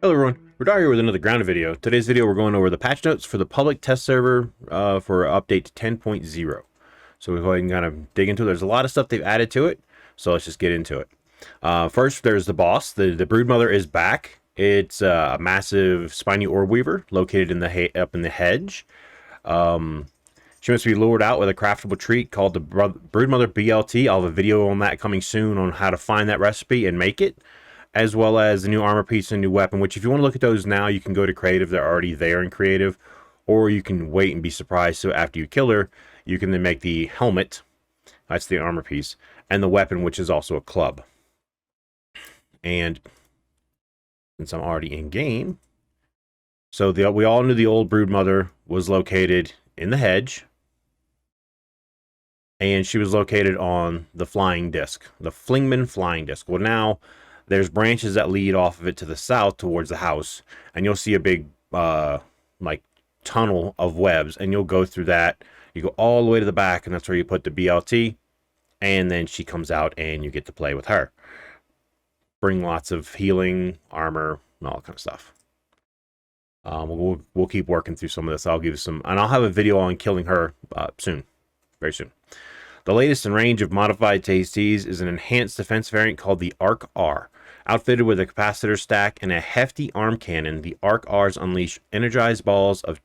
Hello everyone, we're here with another grounded video. Today's video we're going over the patch notes for the public test server for update 10.0. So we'll go ahead and kind of dig into it. There's a lot of stuff they've added to it, so let's just get into it. First, there's the boss. The Broodmother is back. It's a massive spiny orb weaver located in the up in the hedge. She must be lured out with a craftable treat called the Broodmother BLT. I'll have a video on that coming soon on how to find that recipe and make it, as well as the new armor piece and new weapon, which if you want to look at those now, you can go to creative. They're already there in creative, or you can wait and be surprised. So after you kill her, you can then make the helmet. That's the armor piece, and the weapon, which is also a club. And since I'm already in game, so we all knew the old Broodmother was located in the hedge, and she was located on the flying disc, the Flingman flying disc. Well, now there's branches that lead off of it to the south towards the house, and you'll see a big like tunnel of webs, and you'll go through that. You go all the way to the back, and that's where you put the BLT, and then she comes out and you get to play with her. Bring lots of healing, armor, and all that kind of stuff. We'll keep working through some of this. I'll give you some, and I'll have a video on killing her soon, very soon. The latest in range of modified TASTs is an enhanced defense variant called the Arc R. Outfitted with a capacitor stack and a hefty arm cannon, the Arc Rs unleash energized balls of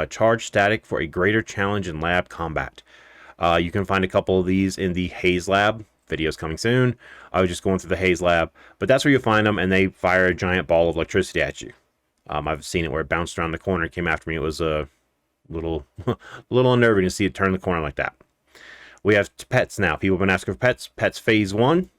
charged static for a greater challenge in lab combat. You can find a couple of these in the Haze lab. Videos coming soon. I was just going through the Haze lab, but that's where you find them, and they fire a giant ball of electricity at you. I've seen it where it bounced around the corner and came after me. It was a little, little unnerving to see it turn the corner like that. We have pets now. People have been asking for pets. Pets Phase 1.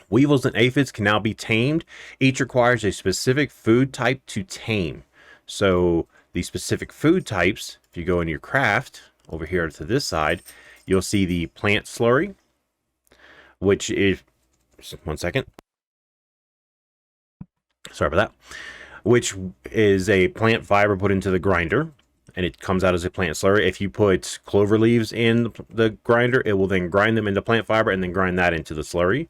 Weevils and aphids can now be tamed. Each requires a specific food type to tame. So the specific food types, if you go into your craft, over here to this side, you'll see the plant slurry, which is, one second. Sorry about that. Which is a plant fiber put into the grinder, and it comes out as a plant slurry. If you put clover leaves in the grinder, it will then grind them into plant fiber and then grind that into the slurry.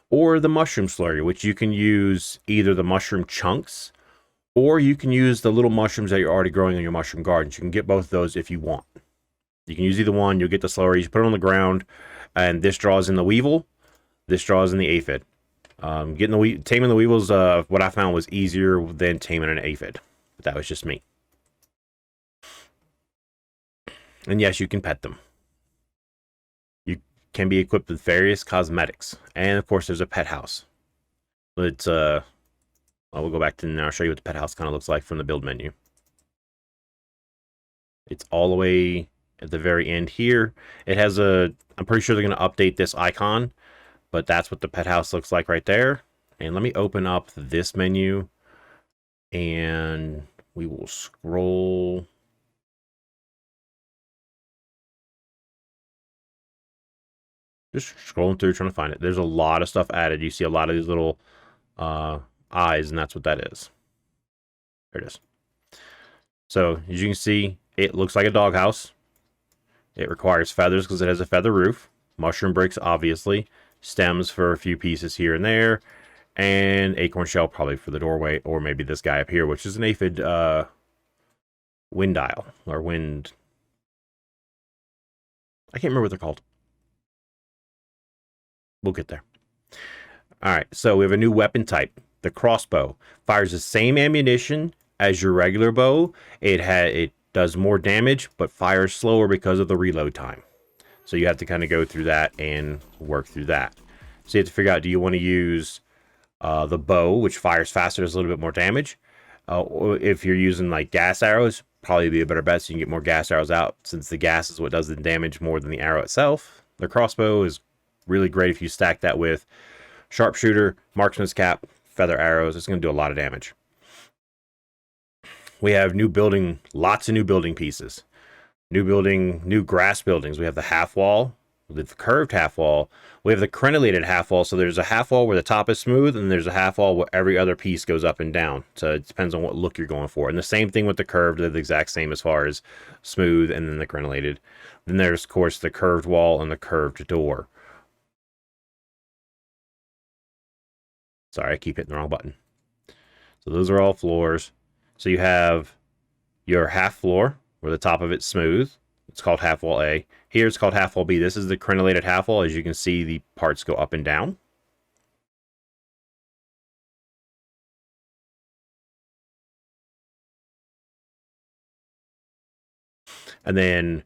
Or the mushroom slurry, which you can use either the mushroom chunks, or you can use the little mushrooms that you're already growing in your mushroom gardens. You can get both of those if you want. You can use either one. You'll get the slurry. You put it on the ground, and this draws in the weevil. This draws in the aphid. Taming the weevils, what I found was easier than taming an aphid. But that was just me. And yes, you can pet them. You can be equipped with various cosmetics. And of course, there's a pet house. But we'll go back to now. I'll show you what the pet house kind of looks like from the build menu. It's all the way at the very end here. It has I'm pretty sure they're going to update this icon, but that's what the pet house looks like right there. And let me open up this menu, and we will scroll. Just scrolling through trying to find it. There's a lot of stuff added. You see a lot of these little eyes, and that's what that is. There it is. So as you can see, it looks like a doghouse. It requires feathers because it has a feather roof. Mushroom bricks, obviously. Stems for a few pieces here and there. And acorn shell probably for the doorway, or maybe this guy up here, which is an aphid wind dial, or wind. I can't remember what they're called. We'll get there. All right, so we have a new weapon type. The crossbow fires the same ammunition as your regular bow. It does more damage, but fires slower because of the reload time. So you have to kind of go through that and work through that. So you have to figure out, do you want to use the bow, which fires faster, does a little bit more damage? Or if you're using like gas arrows, probably be a better bet so you can get more gas arrows out, since the gas is what does the damage more than the arrow itself. The crossbow is really great if you stack that with sharpshooter, marksman's cap, feather arrows. It's going to do a lot of damage. We have lots of new building pieces. New grass buildings. We have the half wall, the curved half wall. We have the crenellated half wall. So there's a half wall where the top is smooth, and there's a half wall where every other piece goes up and down. So it depends on what look you're going for. And the same thing with the curved. They're the exact same as far as smooth and then the crenellated. Then there's, of course, the curved wall and the curved door. Sorry, I keep hitting the wrong button. So those are all floors. So you have your half floor where the top of it's smooth. It's called half wall A. Here it's called half wall B. This is the crenellated half wall. As you can see, the parts go up and down. And then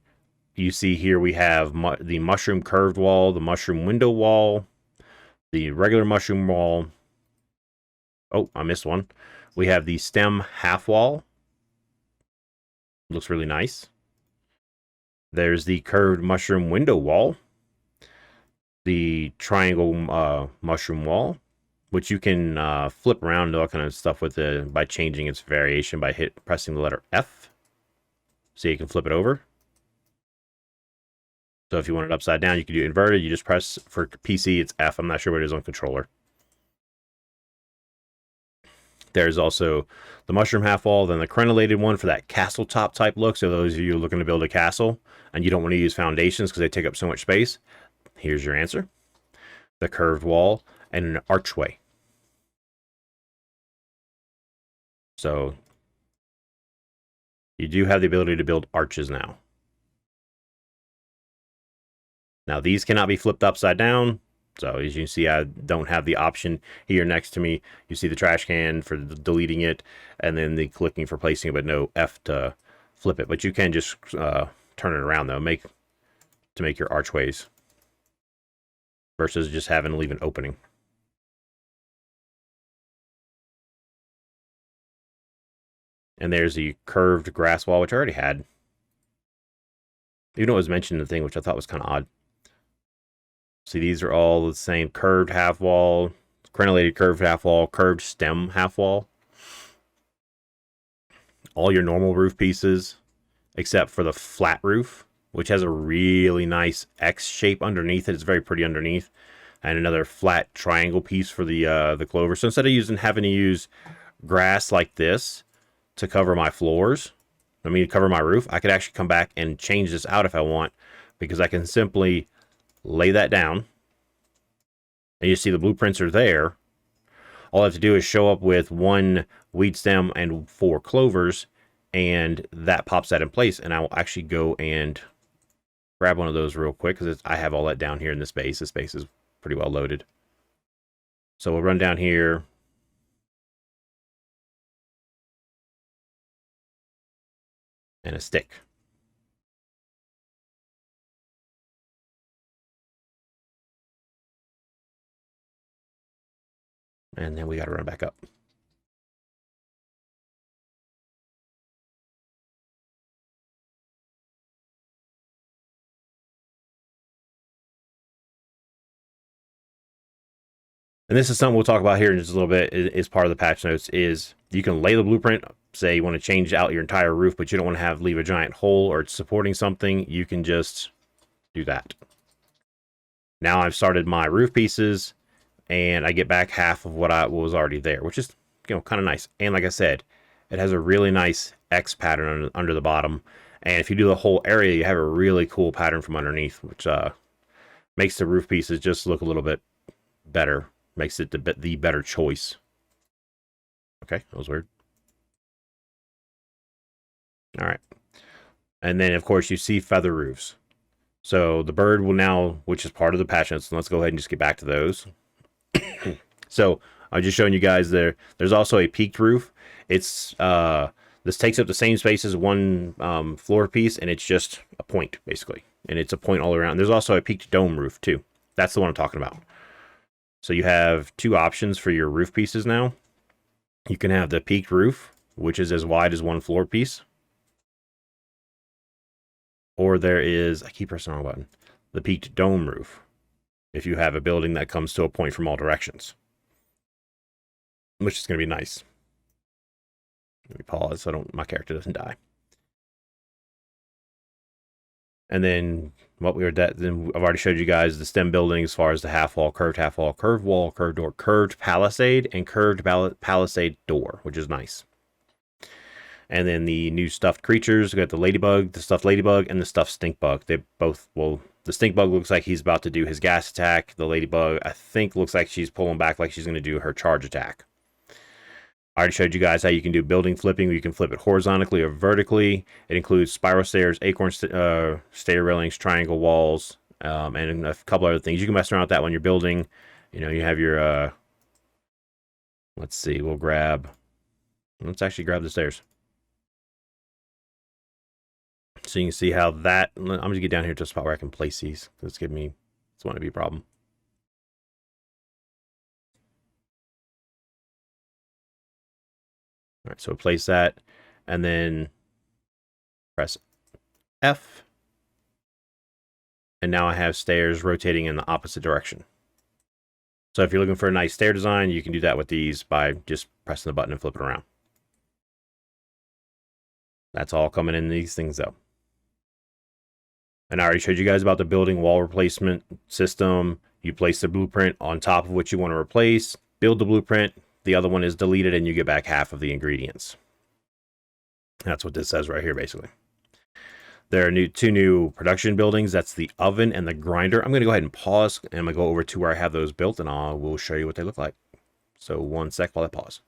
you see here we have the mushroom curved wall, the mushroom window wall, the regular mushroom wall. Oh, I missed one. We have the stem half wall. Looks really nice. There's the curved mushroom window wall. The triangle mushroom wall, which you can flip around and all kind of stuff with it by changing its variation by pressing the letter F. So you can flip it over. So if you want it upside down, you can do inverted. You just press, for PC, it's F. I'm not sure what it is on controller. There's also the mushroom half wall, then the crenellated one for that castle top type look. So those of you looking to build a castle and you don't want to use foundations because they take up so much space, here's your answer. The curved wall and an archway. So you do have the ability to build arches now. Now these cannot be flipped upside down. So as you can see, I don't have the option here next to me. You see the trash can for deleting it, and then the clicking for placing it, but no F to flip it. But you can just turn it around though, to make your archways, versus just having to leave an opening. And there's the curved grass wall, which I already had. Even though it was mentioned in the thing, which I thought was kind of odd. See, these are all the same curved half wall, crenellated curved half wall, curved stem half wall. All your normal roof pieces, except for the flat roof, which has a really nice X shape underneath it. It's very pretty underneath. And another flat triangle piece for the clover. So instead of having to use grass like this to cover my floors, cover my roof, I could actually come back and change this out if I want, because I can simply lay that down, and you see the blueprints are there. All I have to do is show up with 1 weed stem and 4 clovers, and that pops that in place. And I will actually go and grab one of those real quick, because I have all that down here in this base. This base is pretty well loaded. So we'll run down here. And a stick. And then we got to run back up. And this is something we'll talk about here in just a little bit. Is part of the patch notes. Is you can lay the blueprint. Say you want to change out your entire roof, but you don't want to leave a giant hole or it's supporting something. You can just do that. Now I've started my roof pieces, and I get back half of what was already there, which is kind of nice. And like I said, it has a really nice X pattern under the bottom. And if you do the whole area, you have a really cool pattern from underneath, which makes the roof pieces just look a little bit better. Makes it the better choice. Okay, that was weird. All right. And then, of course, you see feather roofs. So the bird will now, which is part of the patch notes, so let's go ahead and just get back to those. So I'm just showing you guys there. There's also a peaked roof. It's this takes up the same space as one floor piece, and it's just a point, basically. And it's a point all around. There's also a peaked dome roof, too. That's the one I'm talking about. So you have 2 options for your roof pieces now. You can have the peaked roof, which is as wide as 1 floor piece. Or there is, I keep pressing the wrong button, the peaked dome roof, if you have a building that comes to a point from all directions, which is going to be nice. Let me pause so my character doesn't die. And then what then I've already showed you guys the stem building as far as the half wall, curved wall, curved door, curved palisade, and curved palisade door, which is nice. And then the new stuffed creatures, we got the ladybug, the stuffed ladybug, and the stuffed stink bug. They both, well, the stink bug looks like he's about to do his gas attack. The ladybug, I think, looks like she's pulling back like she's going to do her charge attack. I already showed you guys how you can do building flipping, where you can flip it horizontally or vertically. It includes spiral stairs, acorn stair railings, triangle walls, and a couple other things. You can mess around with that when you're building. You know, you have your, let's see, let's actually grab the stairs. So you can see how that, I'm going to get down here to a spot where I can place these. It's going to be a problem. All right, so place that, and then press F. And now I have stairs rotating in the opposite direction. So if you're looking for a nice stair design, you can do that with these by just pressing the button and flipping around. That's all coming in these things though. And I already showed you guys about the building wall replacement system. You place the blueprint on top of what you want to replace, build the blueprint, the other one is deleted, and you get back half of the ingredients. That's what this says right here, basically. There are two new production buildings. That's the oven and the grinder. I'm going to go ahead and pause, and I'm going to go over to where I have those built, and I will show you what they look like. So 1 sec while I pause.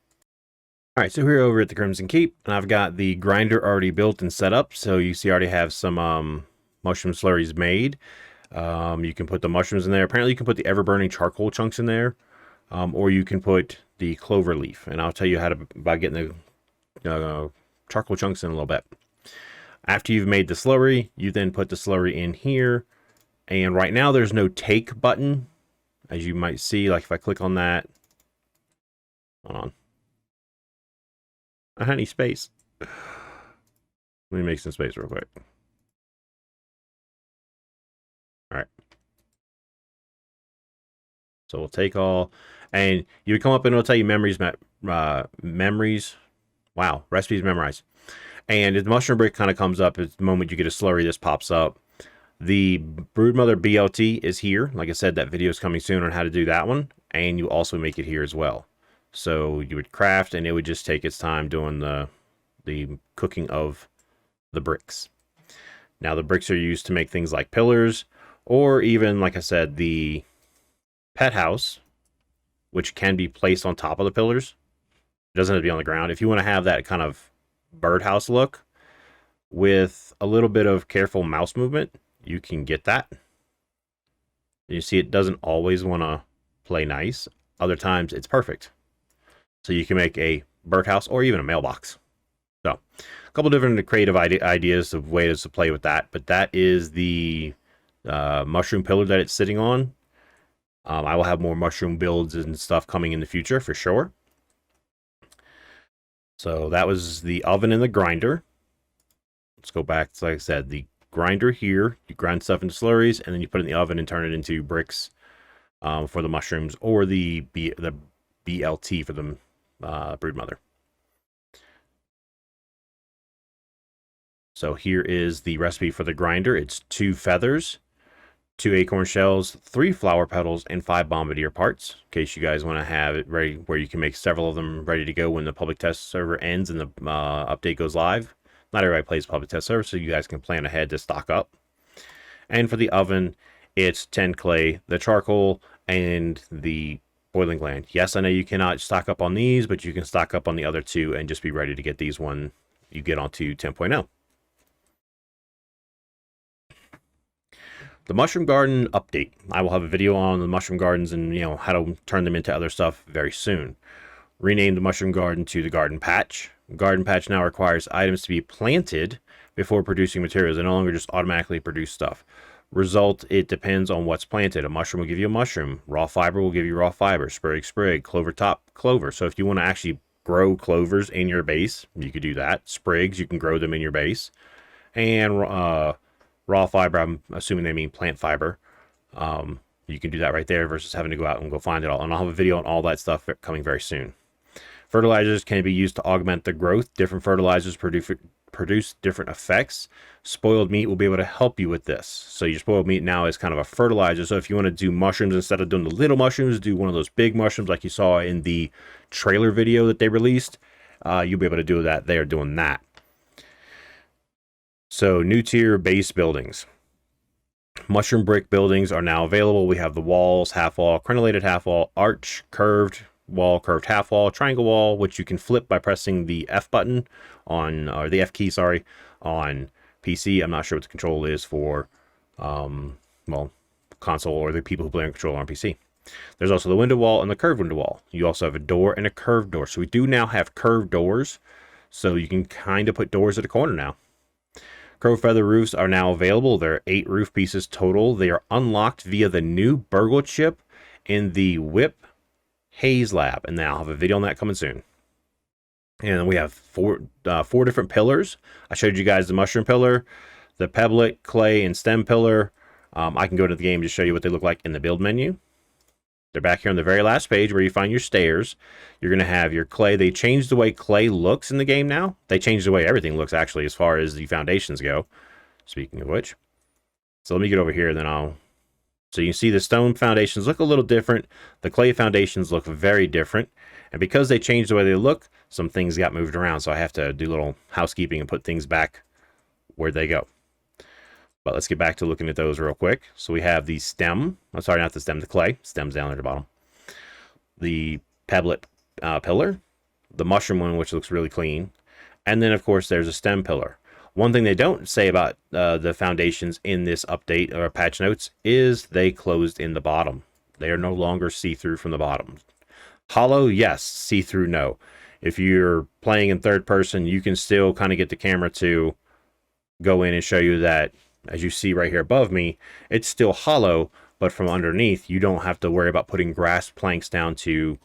All right, so we're over at the Crimson Keep, and I've got the grinder already built and set up. So you see I already have some mushroom slurries made. You can put the mushrooms in there. Apparently you can put the ever-burning charcoal chunks in there, or you can put the clover leaf. And I'll tell you about getting the charcoal chunks in a little bit. After you've made the slurry, you then put the slurry in here. And right now there's no take button. As you might see, like if I click on that. Hold on. I need space. Let me make some space real quick. All right. So we'll take all, and you would come up and it'll tell you memories. Wow, recipes memorized. And the mushroom brick kind of comes up at the moment you get a slurry. This pops up. The Broodmother BLT is here. Like I said, that video is coming soon on how to do that one. And you also make it here as well. So you would craft, and it would just take its time doing the cooking of the bricks. Now the bricks are used to make things like pillars, or even, like I said, the pet house, which can be placed on top of the pillars. It doesn't have to be on the ground. If you want to have that kind of birdhouse look with a little bit of careful mouse movement, you can get that. You see, it doesn't always want to play nice. Other times it's perfect. So you can make a birdhouse or even a mailbox. So a couple different creative ideas of ways to play with that. But that is the mushroom pillar that it's sitting on. I will have more mushroom builds and stuff coming in the future for sure. So that was the oven and the grinder. Let's go back to, like I said, the grinder here. You grind stuff into slurries, and then you put it in the oven and turn it into bricks for the mushrooms, or the BLT for the Broodmother. So here is the recipe for the grinder. It's 2 feathers, 2 acorn shells, 3 flower petals, and 5 bombardier parts, in case you guys want to have it ready where you can make several of them ready to go when the public test server ends and the update goes live. Not everybody plays public test server, so you guys can plan ahead to stock up. And for the oven, it's 10 clay, the charcoal, and the boiling gland. Yes, I know you cannot stock up on these, but you can stock up on the other 2 and just be ready to get these when you get onto 10.0. The mushroom garden update. I will have a video on the mushroom gardens and how to turn them into other stuff very soon. Rename the mushroom garden to the garden patch. Garden patch now requires items to be planted before producing materials. They no longer just automatically produce stuff. Result, it depends on what's planted. A mushroom will give you a mushroom. Raw fiber will give you raw fiber. Sprig, clover top, clover. So if you want to actually grow clovers in your base, you could do that. Sprigs, you can grow them in your base. And raw fiber, I'm assuming they mean plant fiber. You can do that right there versus having to go out and go find it all. And I'll have a video on all that stuff coming very soon. Fertilizers can be used to augment the growth. Different fertilizers produce different effects. Spoiled meat will be able to help you with this. So your spoiled meat now is kind of a fertilizer. So if you want to do mushrooms, instead of doing the little mushrooms, do one of those big mushrooms like you saw in the trailer video that they released. You'll be able to do that. They are doing that. So new tier base buildings. Mushroom brick buildings are now available. We have the walls, half wall, crenellated half wall, arch, curved, wall, curved half wall, triangle wall, which you can flip by pressing the F button on, or the F key, sorry, on PC. I'm not sure what the control is for, well, console or the people who play on controller on PC. There's also the window wall and the curved window wall. You also have a door and a curved door. So we do now have curved doors. So you can kind of put doors at a corner now. Crow feather roofs are now available. There are 8 roof pieces total. They are unlocked via the new burgle chip in the Whip Haze lab. And now I'll have a video on that coming soon. And we have four different pillars. I showed you guys the mushroom pillar, the pebblet, clay, and stem pillar. I can go to the game to show you what they look like in the build menu. They're back here on the very last page where you find your stairs. You're going to have your clay. They changed the way clay looks in the game now. They changed the way everything looks, actually, as far as the foundations go. Speaking of which. So let me get over here, then I'll... So you can see the stone foundations look a little different. The clay foundations look very different. And because they changed the way they look, some things got moved around. So I have to do a little housekeeping and put things back where they go. But let's get back to looking at those real quick. So we have the stem. I'm sorry, not the stem, the clay. Stem's down at the bottom. The pebblet pillar. The mushroom one, which looks really clean. And then, of course, there's a stem pillar. One thing they don't say about the foundations in this update or patch notes is they closed in the bottom. They are no longer see-through from the bottom. Hollow, yes. See-through, no. If you're playing in third person, you can still kind of get the camera to go in and show you that, as you see right here above me, it's still hollow, but from underneath, you don't have to worry about putting grass planks down to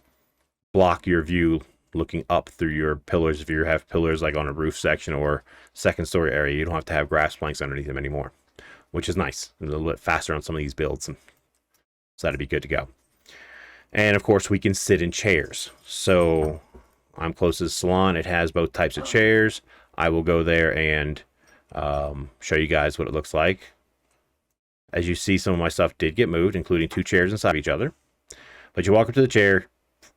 block your view looking up through your pillars. If you have pillars like on a roof section or second story area, you don't have to have grass planks underneath them anymore, which is nice. A little bit faster on some of these builds, so that'd be good to go. And of course, we can sit in chairs. So I'm close to the salon. It has both types of chairs. I will go there and show you guys what it looks like. As you see, some of my stuff did get moved, including 2 chairs inside of each other. But you walk up to the chair,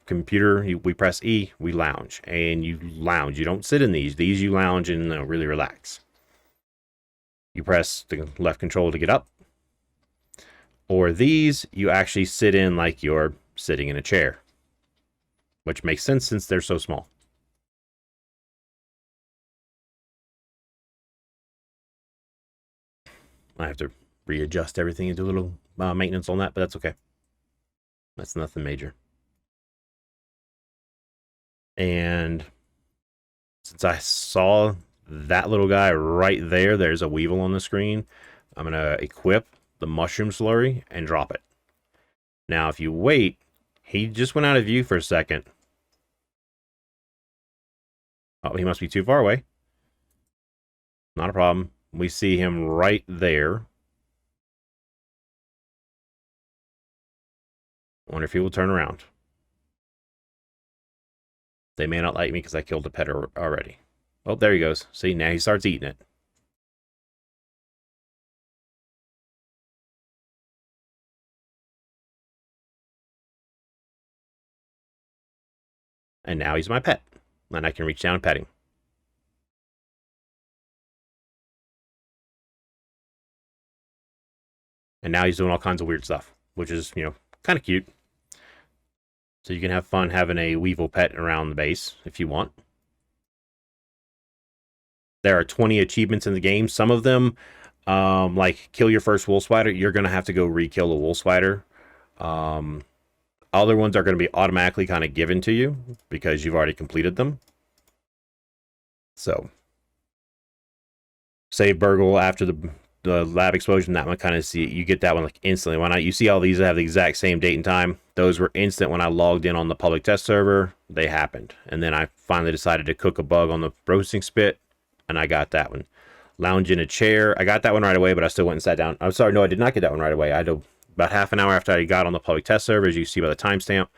computer, we press E, we lounge. And you lounge. You don't sit in these. These you lounge and really relax. You press the left control to get up. Or these, you actually sit in like you're sitting in a chair. Which makes sense since they're so small. I have to readjust everything and do a little maintenance on that, but that's okay. That's nothing major. And since I saw that little guy right there, there's a weevil on the screen. I'm going to equip the mushroom slurry and drop it. Now, if you wait, he just went out of view for a second. Oh, he must be too far away. Not a problem. We see him right there. I wonder if he will turn around. They may not like me because I killed a pet already. Oh, there he goes. See, now he starts eating it. And now he's my pet. And I can reach down and pet him. And now he's doing all kinds of weird stuff, which is, you know, kind of cute. So you can have fun having a weevil pet around the base if you want. There are 20 achievements in the game. Some of them, like kill your first wool spider, you're going to have to go re-kill a wool spider. Other ones are going to be automatically kind of given to you because you've already completed them. So, save burgle after the lab explosion. That one kind of you get that one like instantly. When you see all these that have the exact same date and time, those were instant when I logged in on the public test server. They happened, and then I finally decided to cook a bug on the roasting spit, and I got that one. Lounge in a chair. I got that one right away, but I still went and sat down. I'm sorry, no, I did not get that one right away. I had to, about half an hour after I got on the public test server, as you see by the timestamp,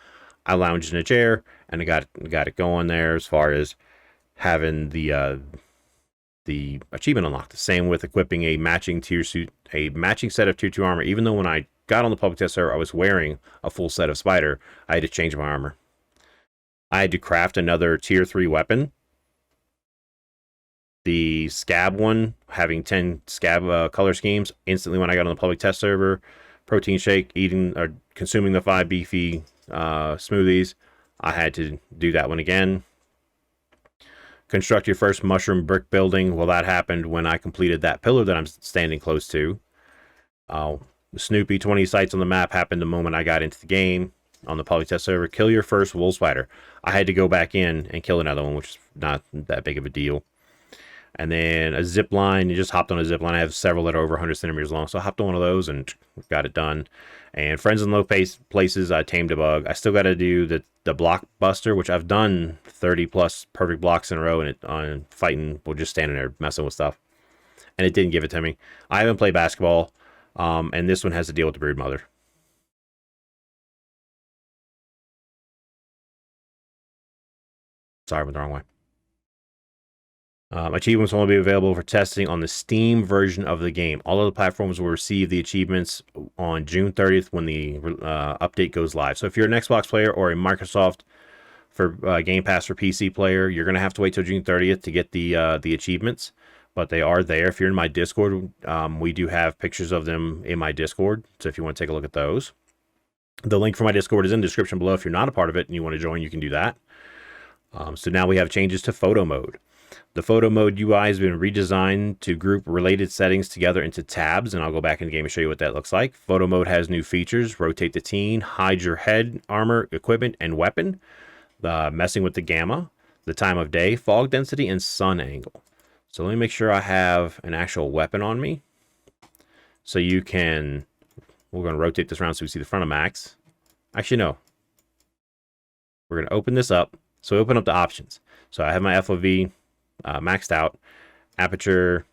I lounged in a chair and I got it going there as far as having the achievement unlocked. The same with equipping a matching tier suit, a matching set of tier 2 armor. Even though when I got on the public test server, I was wearing a full set of spider, I had to change my armor. I had to craft another tier 3 weapon. The scab one, having 10 scab color schemes, instantly when I got on the public test server, protein shake, eating or consuming the 5 beefy smoothies, I had to do that one again. Construct your first mushroom brick building. Well, that happened when I completed that pillar that I'm standing close to. Snoopy 20 sites on the map happened the moment I got into the game on the polytest server. Kill your first wolf spider. I had to go back in and kill another one, which is not that big of a deal. And then a zip line. You just hopped on a zip line. I have several that are over 100 centimeters long, so I hopped on one of those and got it done. And friends in low places, I tamed a bug. I still got to do the block buster, which I've done 30 plus perfect blocks in a row, and it on fighting, well, just standing there messing with stuff, and it didn't give it to me. I haven't played basketball, and this one has to deal with the Broodmother. Sorry, I went the wrong way. Achievements will only be available for testing on the Steam version of the game. All other platforms will receive the achievements on June 30th when the update goes live. So if you're an Xbox player or a Microsoft for Game Pass for PC player, you're going to have to wait till June 30th to get the achievements. But they are there. If you're in my Discord, we do have pictures of them in my Discord. So if you want to take a look at those. The link for my Discord is in the description below. If you're not a part of it and you want to join, you can do that. So now we have changes to photo mode. The photo mode UI has been redesigned to group related settings together into tabs, and I'll go back in the game and show you what that looks like. Photo mode has new features: rotate the teen, hide your head, armor, equipment, and weapon, messing with the gamma, the time of day, fog density, and sun angle. So let me make sure I have an actual weapon on me. So you can, we're going to rotate this around so we see the front of Max. Actually, no. We're going to open this up. So open up the options. So I have my FOV maxed out. Aperture,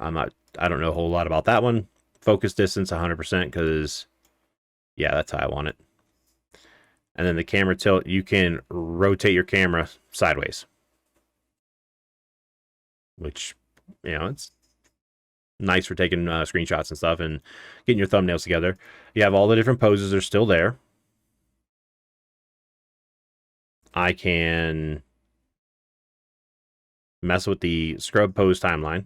I don't know a whole lot about that one. Focus distance 100% because, yeah, that's how I want it. And then the camera tilt, you can rotate your camera sideways. Which, you know, it's nice for taking screenshots and stuff and getting your thumbnails together. You have all the different poses are still there. I can mess with the scrub pose timeline.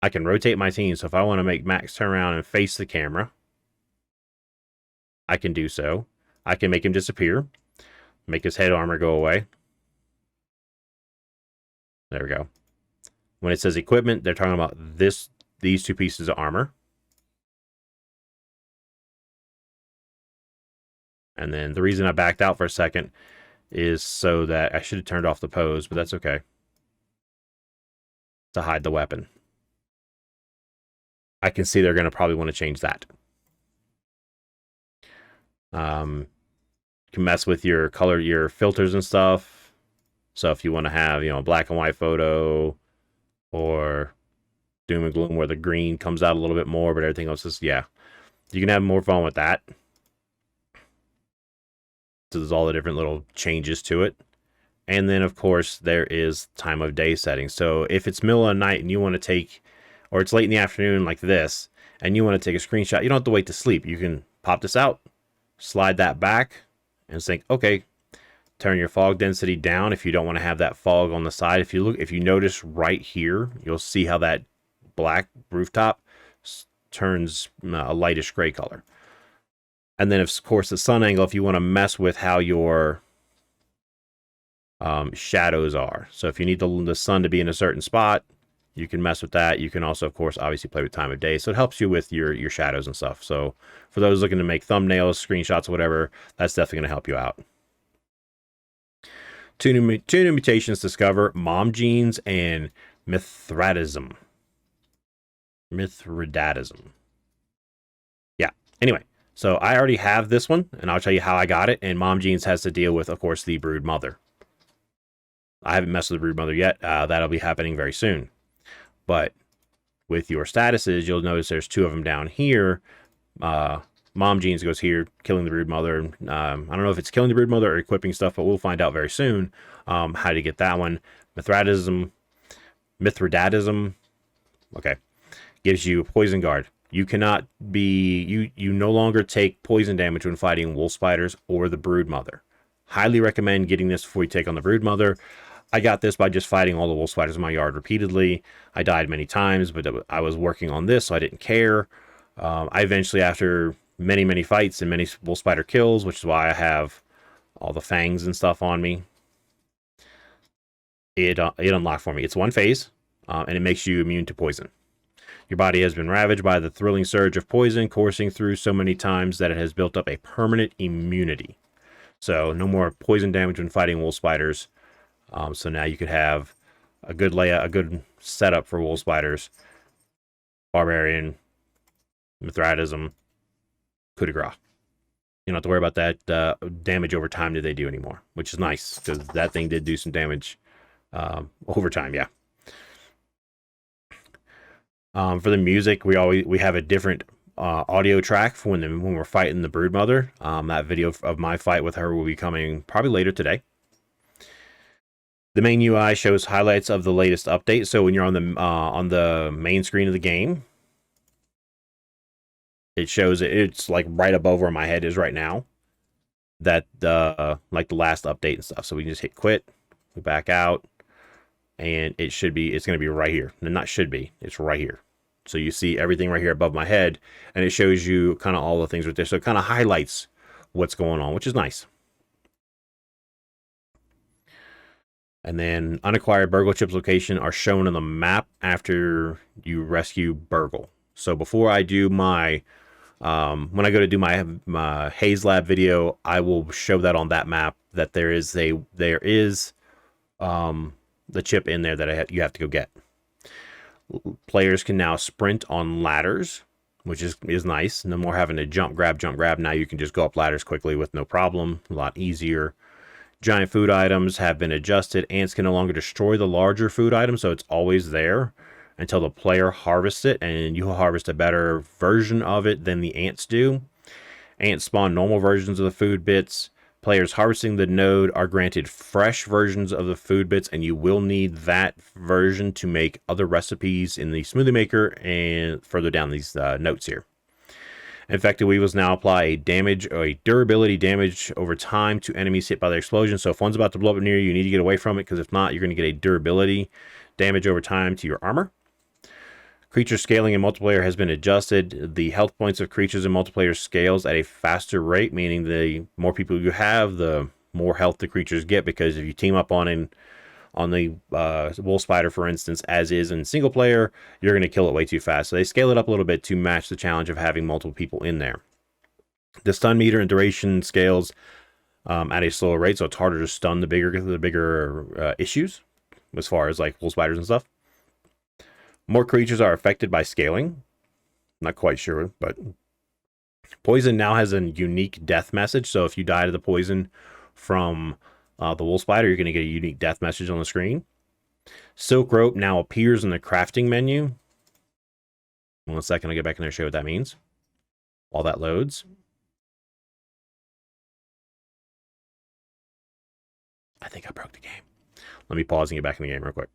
I can rotate my team, so if I want to make Max turn around and face the camera, I can do so. I can make him disappear, make his head armor go away. There we go. When it says equipment, they're talking about these two pieces of armor. And then the reason I backed out for a second is so that I should have turned off the pose, but that's okay. To hide the weapon. I can see they're going to probably want to change that. You can mess with your color, your filters and stuff. So if you want to have, you know, a black and white photo or doom and gloom where the green comes out a little bit more, but everything else is, yeah. You can have more fun with that. So there's all the different little changes to it. And then, of course, there is time of day settings. So if it's middle of the night and you want to take, or it's late in the afternoon like this, and you want to take a screenshot, you don't have to wait to sleep. You can pop this out, slide that back, and think, okay, turn your fog density down if you don't want to have that fog on the side. If you notice right here, you'll see how that black rooftop turns a lightish gray color. And then, of course, the sun angle, if you want to mess with how your shadows are. So if you need the sun to be in a certain spot, you can mess with that. You can also, of course, obviously play with time of day. So it helps you with your shadows and stuff. So for those looking to make thumbnails, screenshots, whatever, that's definitely going to help you out. Two new mutations discover: mom genes and Mithridatism. Yeah. Anyway. So I already have this one, and I'll tell you how I got it. And Mom Genes has to deal with, of course, the Broodmother. I haven't messed with the Broodmother yet. That'll be happening very soon. But with your statuses, you'll notice there's two of them down here. Mom Genes goes here, killing the Broodmother. I don't know if it's killing the Broodmother or equipping stuff, but we'll find out very soon how to get that one. Mithridatism. Okay. Gives you a poison guard. You cannot be, you no longer take poison damage when fighting wolf spiders or the Broodmother. Highly recommend getting this before you take on the Broodmother. I got this by just fighting all the wolf spiders in my yard repeatedly. I died many times, but I was working on this, so I didn't care. I eventually, after many fights and many wolf spider kills, which is why I have all the fangs and stuff on me. It unlocked for me. It's one phase, and it makes you immune to poison. Your body has been ravaged by the thrilling surge of poison coursing through so many times that it has built up a permanent immunity. So no more poison damage when fighting wolf spiders. So now you could have a good layout, a good setup for wolf spiders. Barbarian, Mithradism, coup de grace. You don't have to worry about that damage over time that they do anymore, which is nice because that thing did do some damage over time. Yeah. For the music, we have a different audio track for when we're fighting the Broodmother. That video of my fight with her will be coming probably later today. The main UI shows highlights of the latest update. So when you're on the main screen of the game, it shows it's like right above where my head is right now. That like the last update and stuff. So we can just hit quit, we back out, and it's going to be right here. And not should be, it's right here. So you see everything right here above my head, and it shows you kind of all the things right there. So it kind of highlights what's going on, which is nice. And then unacquired Burgle Chips location are shown on the map after you rescue Burgle. So before I do my, when I go to do my Haze Lab video, I will show that on that map that there is the chip in there that you have to go get. Players can now sprint on ladders, which is nice. No more having to jump, grab. Now you can just go up ladders quickly with no problem. A lot easier. Giant food items have been adjusted. Ants can no longer destroy the larger food item, so it's always there until the player harvests it, and you harvest a better version of it than the ants do. Ants spawn normal versions of the food bits. Players harvesting the node are granted fresh versions of the food bits, and you will need that version to make other recipes in the smoothie maker and further down these notes here. Infected weevils now apply a durability damage over time to enemies hit by the explosion. So if one's about to blow up near you, you need to get away from it, because if not, you're going to get a durability damage over time to your armor. Creature scaling in multiplayer has been adjusted. The health points of creatures in multiplayer scales at a faster rate, meaning the more people you have, the more health the creatures get, because if you team up on the wolf spider, for instance, as is in single player, you're going to kill it way too fast. So they scale it up a little bit to match the challenge of having multiple people in there. The stun meter and duration scales at a slower rate, so it's harder to stun the bigger issues as far as like wolf spiders and stuff. More creatures are affected by scaling. Not quite sure, but poison now has a unique death message. So if you die to the poison from the wolf spider, you're going to get a unique death message on the screen. Silk rope now appears in the crafting menu. 1 second, I'll get back in there and show you what that means while that loads. I think I broke the game. Let me pause and get back in the game real quick.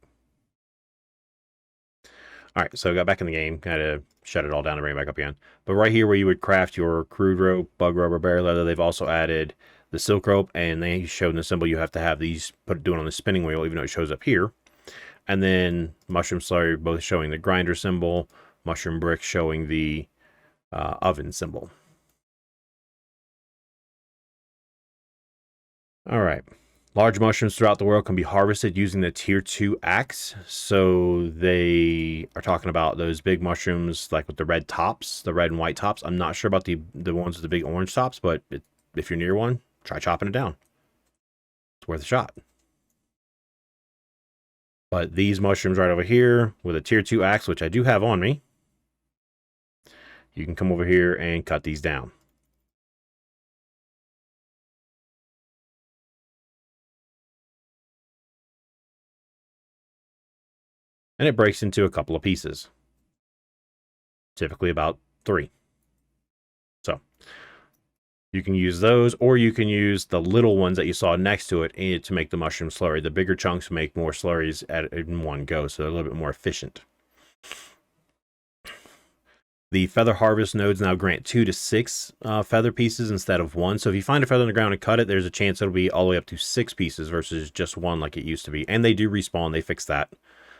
All right, so I got back in the game, kind of shut it all down and bring it back up again. But right here where you would craft your crude rope, bug rubber, bear leather, they've also added the silk rope, and they showed in the symbol you have to have these doing on the spinning wheel, even though it shows up here. And then mushroom slurry, both showing the grinder symbol, mushroom brick showing the oven symbol. All right. Large mushrooms throughout the world can be harvested using the tier 2 axe. So they are talking about those big mushrooms like with the red tops, the red and white tops. I'm not sure about the ones with the big orange tops, but if you're near one, try chopping it down. It's worth a shot. But these mushrooms right over here with a tier 2 axe, which I do have on me, you can come over here and cut these down. And it breaks into a couple of pieces. Typically about 3. So you can use those, or you can use the little ones that you saw next to it to make the mushroom slurry. The bigger chunks make more slurries in one go, so they're a little bit more efficient. The feather harvest nodes now grant 2 to 6 feather pieces instead of 1. So if you find a feather on the ground and cut it, there's a chance it'll be all the way up to 6 pieces versus just 1 like it used to be. And they do respawn. They fixed that.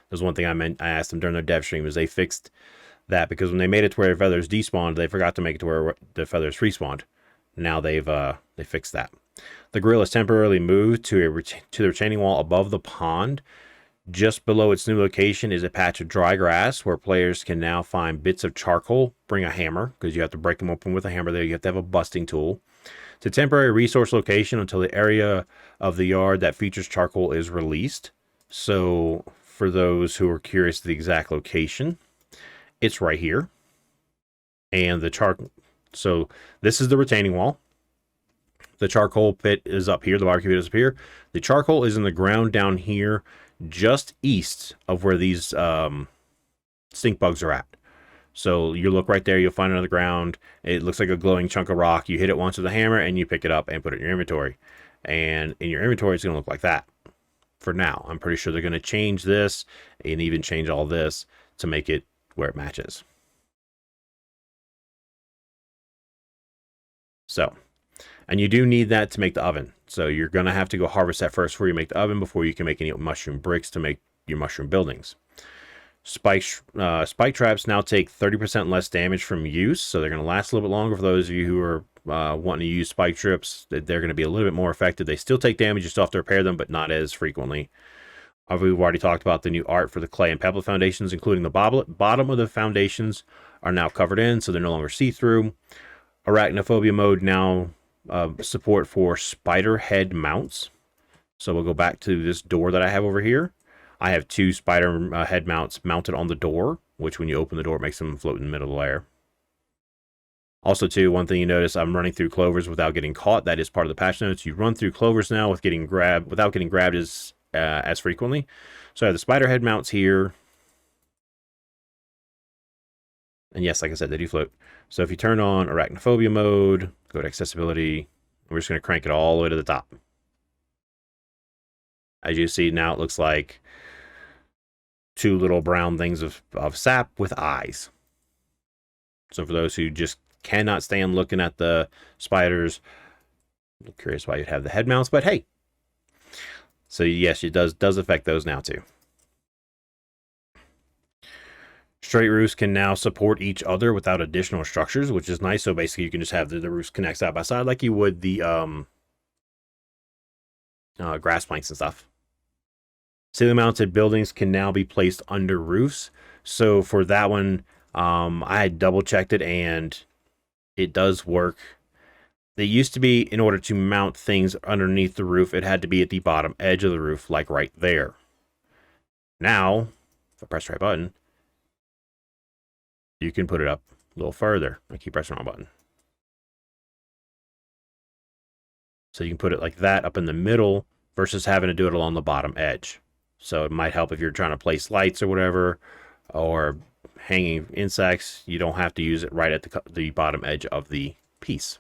There's one thing I asked them during their dev stream is they fixed that, because when they made it to where feathers despawned, they forgot to make it to where the feathers respawned. Now they fixed that. The grill is temporarily moved to the retaining wall above the pond. Just below its new location is a patch of dry grass where players can now find bits of charcoal. Bring a hammer, because you have to break them open with a hammer there. You have to have a busting tool. It's a temporary resource location until the area of the yard that features charcoal is released. So, for those who are curious the exact location, it's right here. And so this is the retaining wall. The charcoal pit is up here. The barbecue pit is up here. The charcoal is in the ground down here, just east of where these stink bugs are at. So you look right there, you'll find it on the ground. It looks like a glowing chunk of rock. You hit it once with a hammer and you pick it up and put it in your inventory. And in your inventory, it's going to look like that for now. I'm pretty sure they're going to change this and even change all this to make it where it matches. So, and you do need that to make the oven. So you're going to have to go harvest that first before you make the oven, before you can make any mushroom bricks to make your mushroom buildings. Spike traps now take 30% less damage from use, so they're going to last a little bit longer. For those of you who are wanting to use spike traps, they're going to be a little bit more effective. They still take damage, you still have to repair them, but not as frequently. We've already talked about the new art for the clay and pebble foundations, including the bottom of the foundations are now covered in, so they're no longer see-through. Arachnophobia mode now support for spider head mounts. So we'll go back to this door that I have over here. I have 2 spider head mounts mounted on the door, which when you open the door, it makes them float in the middle of the layer. Also, too, one thing you notice, I'm running through clovers without getting caught. That is part of the patch notes. You run through clovers now without getting grabbed as frequently. So I have the spider head mounts here. And yes, like I said, they do float. So if you turn on Arachnophobia mode, go to accessibility, we're just going to crank it all the way to the top. As you see now, it looks like 2 little brown things of sap with eyes. So for those who just cannot stand looking at the spiders, I'm curious why you'd have the head mounts, but hey. So yes, it does affect those now too. Straight roofs can now support each other without additional structures, which is nice. So basically you can just have the roofs connect side by side like you would the grass planks and stuff. Ceiling mounted buildings can now be placed under roofs. So for that one, I had double checked it and it does work. They used to be, in order to mount things underneath the roof, it had to be at the bottom edge of the roof, like right there. Now, if I press the right button, you can put it up a little further. I keep pressing the wrong button. So you can put it like that up in the middle versus having to do it along the bottom edge. So it might help if you're trying to place lights or whatever, or hanging insects. You don't have to use it right at the bottom edge of the piece.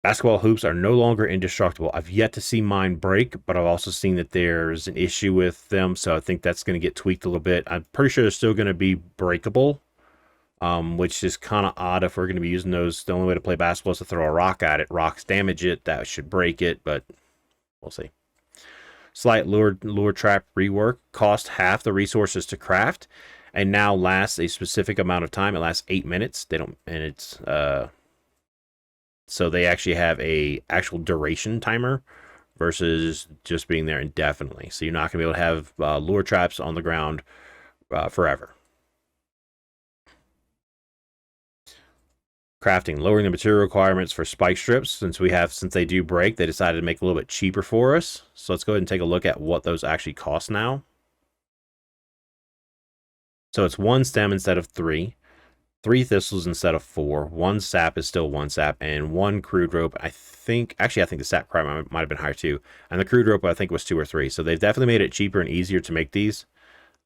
Basketball hoops are no longer indestructible. I've yet to see mine break, but I've also seen that there's an issue with them, so I think that's going to get tweaked a little bit. I'm pretty sure they're still going to be breakable, which is kind of odd if we're going to be using those. The only way to play basketball is to throw a rock at it. Rocks damage it. That should break it, but we'll see. Slight lure trap rework cost half the resources to craft, and now lasts a specific amount of time. It lasts 8 minutes. So they actually have a actual duration timer versus just being there indefinitely. So you're not going to be able to have lure traps on the ground forever. Crafting, lowering the material requirements for spike strips. Since they do break, they decided to make it a little bit cheaper for us. So let's go ahead and take a look at what those actually cost now. So it's 1 stem instead of 3. 3 thistles instead of 4. 1 sap is still 1 sap, and 1 crude rope. I think the sap crab might have been higher too, and the crude rope I think was 2 or 3. So they've definitely made it cheaper and easier to make these.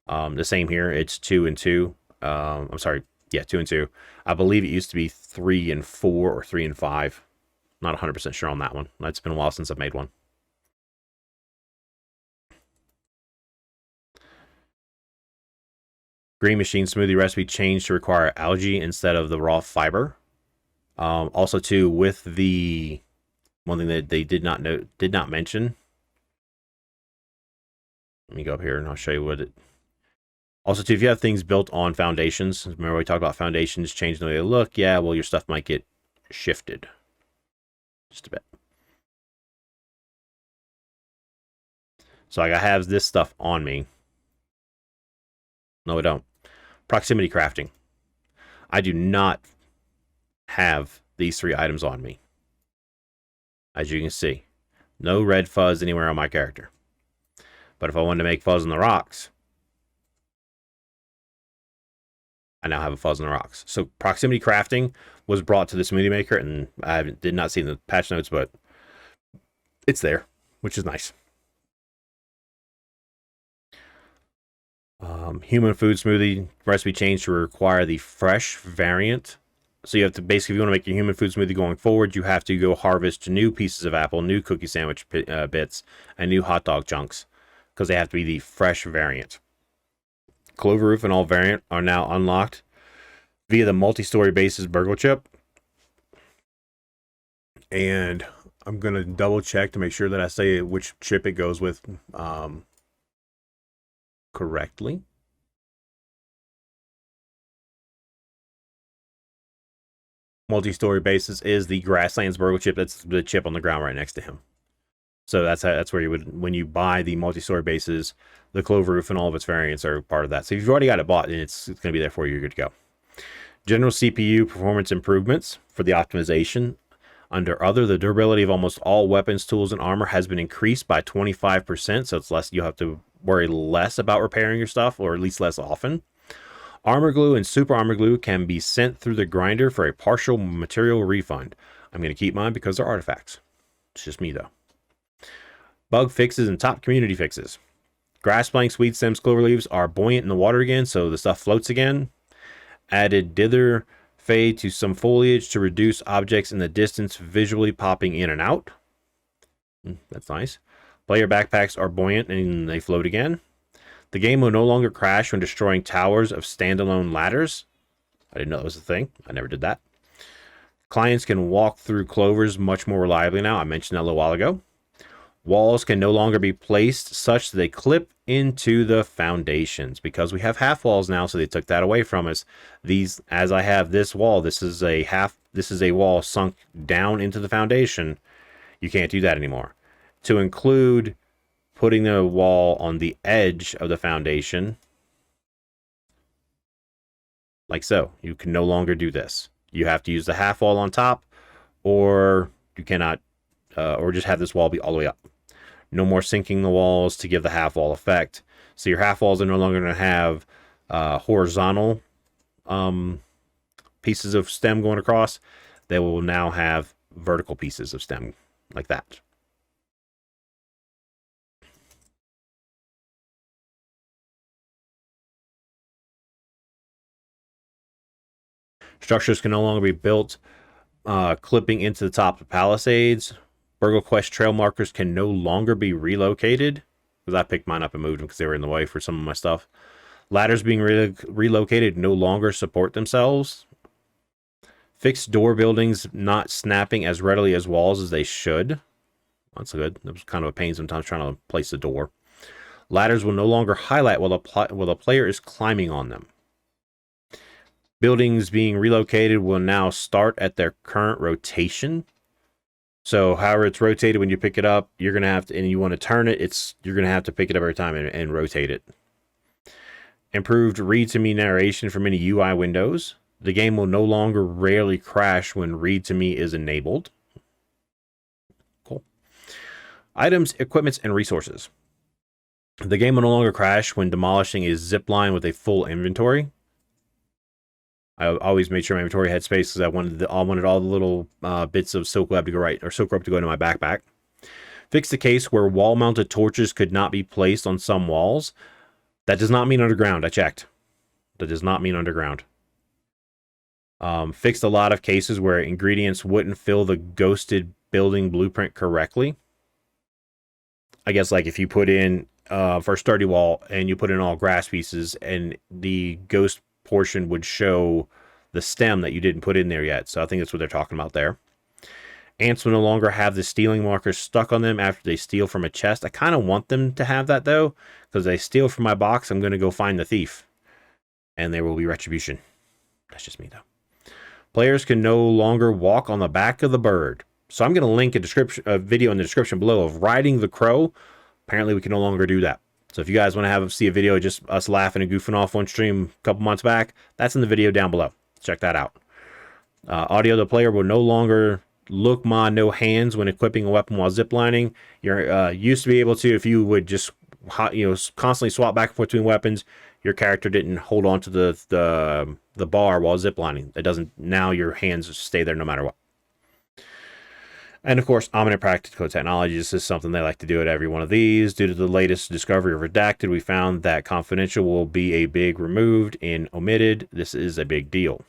The same here. It's 2 and 2. I'm sorry. Yeah, 2 and 2. I believe it used to be 3 and 4 or 3 and 5. Not 100% sure on that one. It's been a while since I've made one. Green machine smoothie recipe changed to require algae instead of the raw fiber. Also, too, with the one thing that they did not mention. Let me go up here and I'll show you what it. Also, too, if you have things built on foundations, remember we talked about foundations changing the way they look. Yeah, well, your stuff might get shifted. Just a bit. So like I have this stuff on me. No, I don't. Proximity crafting. I do not have these 3 items on me. As you can see, no red fuzz anywhere on my character. But if I wanted to make fuzz on the rocks, I now have a fuzz on the rocks. So proximity crafting was brought to the smoothie maker, and I did not see in the patch notes, but it's there, which is nice. Human food smoothie recipe change to require the fresh variant. So you have to basically, if you want to make your human food smoothie going forward, you have to go harvest new pieces of apple, new cookie sandwich bits, and new hot dog chunks, because they have to be the fresh variant. Clover Roof and all variant are now unlocked via the multi-story bases burgle chip. And I'm going to double check to make sure that I say which chip it goes with correctly. Multi-story bases is the Grasslands burgle chip. That's the chip on the ground right next to him. So that's where you would, when you buy the multi-story bases, the Clover Roof and all of its variants are part of that. So if you've already got it bought, then it's going to be there for you. You're good to go. General CPU performance improvements for the optimization. Under other, the durability of almost all weapons, tools, and armor has been increased by 25%. So it's less, you have to worry less about repairing your stuff, or at least less often. Armor glue and super armor glue can be sent through the grinder for a partial material refund. I'm going to keep mine because they're artifacts. It's just me though. Bug fixes and top community fixes. Grass planks, weed stems, clover leaves are buoyant in the water again, so the stuff floats again. Added dither fade to some foliage to reduce objects in the distance visually popping in and out. That's nice. Player backpacks are buoyant and they float again. The game will no longer crash when destroying towers of standalone ladders. I didn't know that was a thing. I never did that. Clients can walk through clovers much more reliably now. I mentioned that a little while ago. Walls can no longer be placed such that they clip into the foundations, because we have half walls now, so they took that away from us. These, as I have this wall, this is a wall sunk down into the foundation. You can't do that anymore. To include putting the wall on the edge of the foundation, like so, you can no longer do this. You have to use the half wall on top, or you cannot, or just have this wall be all the way up. No more sinking the walls to give the half wall effect. So your half walls are no longer going to have horizontal pieces of stem going across. They will now have vertical pieces of stem like that. Structures can no longer be built clipping into the top of palisades. Burgle Quest trail markers can no longer be relocated, because I picked mine up and moved them because they were in the way for some of my stuff. Ladders being relocated no longer support themselves. Fixed door buildings not snapping as readily as walls as they should. That's good. That was kind of a pain sometimes trying to place the door. Ladders will no longer highlight while the player is climbing on them. Buildings being relocated will now start at their current rotation. So however it's rotated when you pick it up, you're going to have to, and you want to turn it, you're going to have to pick it up every time and rotate it. Improved read-to-me narration for many UI windows. The game will no longer rarely crash when read-to-me is enabled. Cool. Items, equipments, and resources. The game will no longer crash when demolishing a zip line with a full inventory. I always made sure my inventory had space because I wanted all the little bits of silk web to go right, or silk rope to go into my backpack. Fix the case where wall-mounted torches could not be placed on some walls. That does not mean underground. I checked. That does not mean underground. Fixed a lot of cases where ingredients wouldn't fill the ghosted building blueprint correctly. I guess like if you put in for a sturdy wall and you put in all grass pieces, and the ghost portion would show the stem that you didn't put in there yet. So I think that's what they're talking about there. Ants will no longer have the stealing markers stuck on them after they steal from a chest. I kind of want them to have that though, because they steal from my box. I'm going to go find the thief, and there will be retribution. That's just me though. Players can no longer walk on the back of the bird. So I'm going to link a video in the description below of riding the crow. Apparently we can no longer do that. So if you guys want to see a video of just us laughing and goofing off one stream a couple months back, that's in the video down below. Check that out. Audio, the player will no longer look mod no hands when equipping a weapon while ziplining. You're used to be able to, if you would just constantly swap back and forth between weapons, your character didn't hold on to the bar while ziplining. It doesn't. Now your hands stay there no matter what. And of course, Omnic Practical Technology. This is something they like to do at every one of these. Due to the latest discovery of Redacted, we found that confidential will be a big removed and omitted. This is a big deal.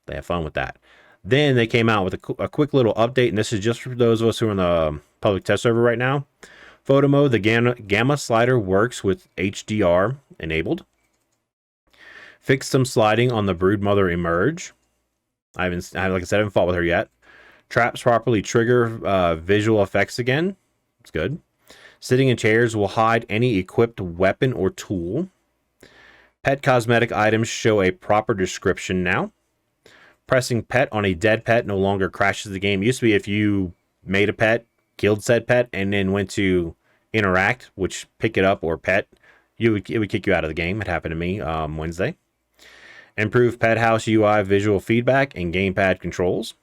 They have fun with that. Then they came out with a quick little update, and this is just for those of us who are on the public test server right now. Photo mode, the gamma slider works with HDR enabled. Fixed some sliding on the Broodmother emerge. Like I said, I haven't fought with her yet. Traps properly trigger visual effects again. It's good. Sitting in chairs will hide any equipped weapon or tool. Pet cosmetic items show a proper description now. Pressing pet on a dead pet no longer crashes the game. It used to be if you made a pet, killed said pet, and then went to interact, which pick it up or pet, it would kick you out of the game. It happened to me Wednesday. Improved pet house UI visual feedback and gamepad controls.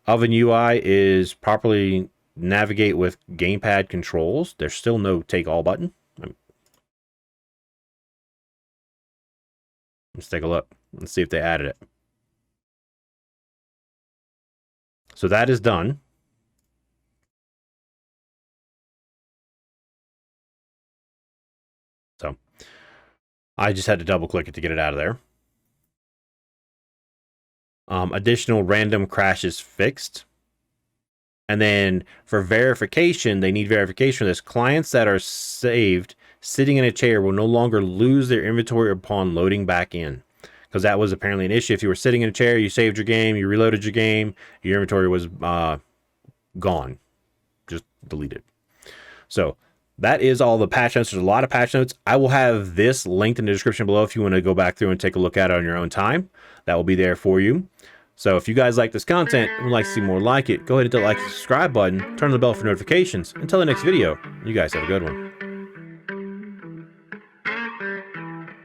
Oven UI is properly navigate with gamepad controls. There's still no take all button. Let's take a look. Let's see if they added it. So that is done. So I just had to double click it to get it out of there. Additional random crashes fixed. And then for verification, they need verification of this. Clients that are saved sitting in a chair will no longer lose their inventory upon loading back in. Because that was apparently an issue. If you were sitting in a chair, you saved your game, you reloaded your game, your inventory was gone. Just deleted. So that is all the patch notes. There's a lot of patch notes. I will have this linked in the description below if you want to go back through and take a look at it on your own time. That will be there for you. So if you guys like this content and would like to see more like it, go ahead and hit the like and subscribe button, turn on the bell for notifications. Until the next video, you guys have a good one.